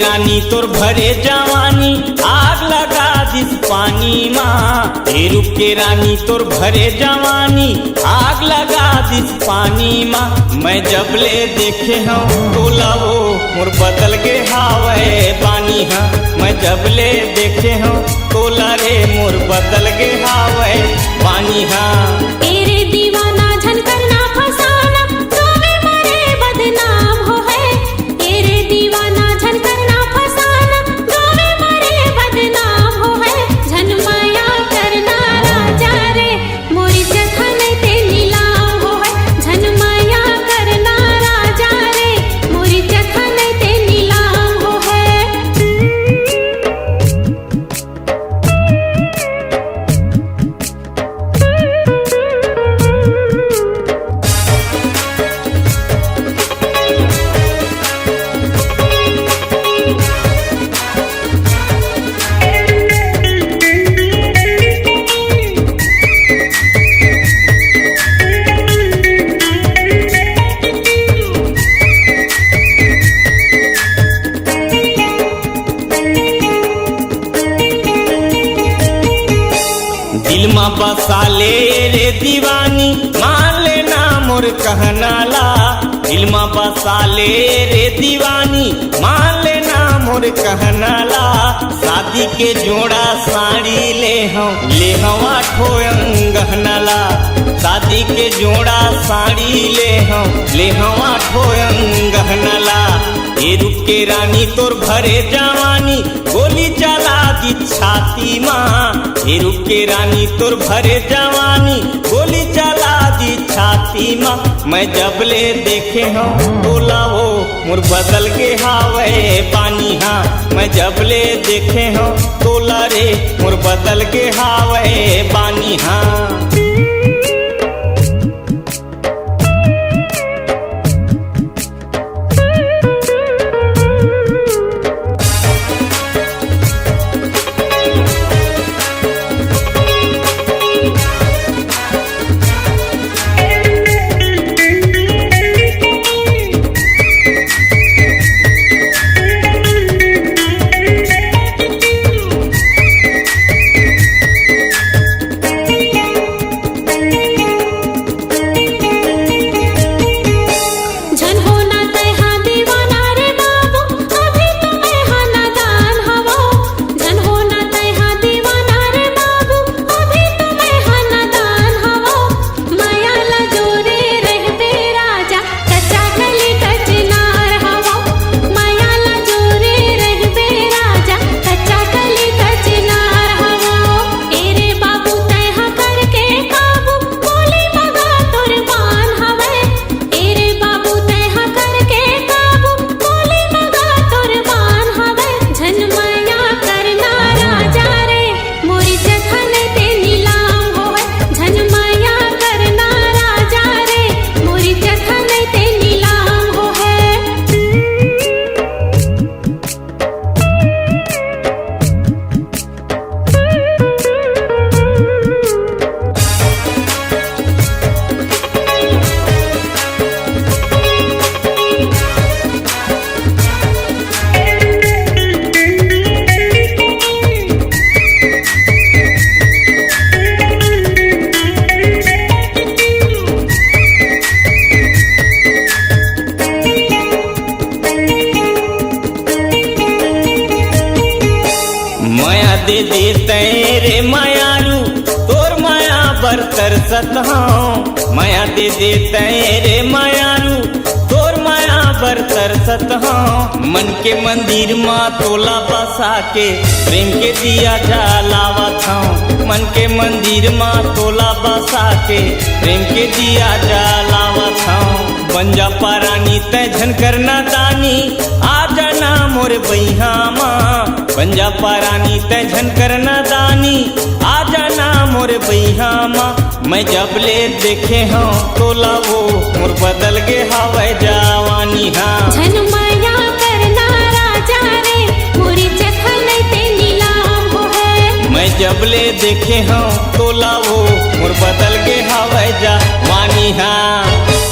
रानी तोर भरे जवानी आग लगा दिस पानी माँ। हे रूप के रानी तोर भरे जवानी आग लगा दिस पानी माँ। मैं जब ले देखे हूँ तोला वो मोर बदल के हावे पानी हाँ। मैं जब ले देखे हूँ तोला रे मोर बदल के हावे पानी हाँ। तेरे दीवाना झन करना फसाना तोवे मरे बदनाम हो है। तेरे दीवाना झन करना फसाना तोवे मरे बदनाम हो है। झन माया करना राजा रे मोरी जखन ते नीलाम हो है। झन माया करना राजा रे मोरी जखन ते नीलाम हो है। दिल में बसा ले रे दीवानी मान लेना मोर कहना ला। दिल में बसा ले रे दीवानी मान लेना मोर कहना ला। शादी के जोड़ा साड़ी ले हम आठो गहना ला। शादी के जोड़ा साड़ी ले हम आठो गहना ला। ये रूप के रानी तोर भरे जवानी गोली चला दी छाती माँ। ये रूप के रानी तोर भरे जवानी गोली चला दी छाती माँ। मैं जब ले देखे हूँ तोला वो मोर बदल के हावे पानी हाँ। मैं जब ले देखे हूँ तोला रे मोर बदल के हावे पानी हाँ। दे दे तेरे मायारू तोर माया बर तरसत हूँ। माया दे दे तेरे मायारू तोर माया बर तरसत हूँ। मन के मंदिर माँ तोला बसा के प्रेम के दिया जलावत हूँ। मन के मंदिर माँ तोला बसा के प्रेम के दिया जलावत हूँ। बन जा पारानी तय झन करना दानी आ जाना मोर बैहा माँ। बन जा पारानी तय झन करना दानी आ जाना मोर बैहा माँ। मैं जब ले देखे हूँ तोला वो मोर बदल के हवे जवानी हाँ। झन माया करना राजा रे मोरी जखन ते नीलाम हो है। मैं जब ले देखे हूँ तोला वो मोर बदल के हवे जवानी हाँ।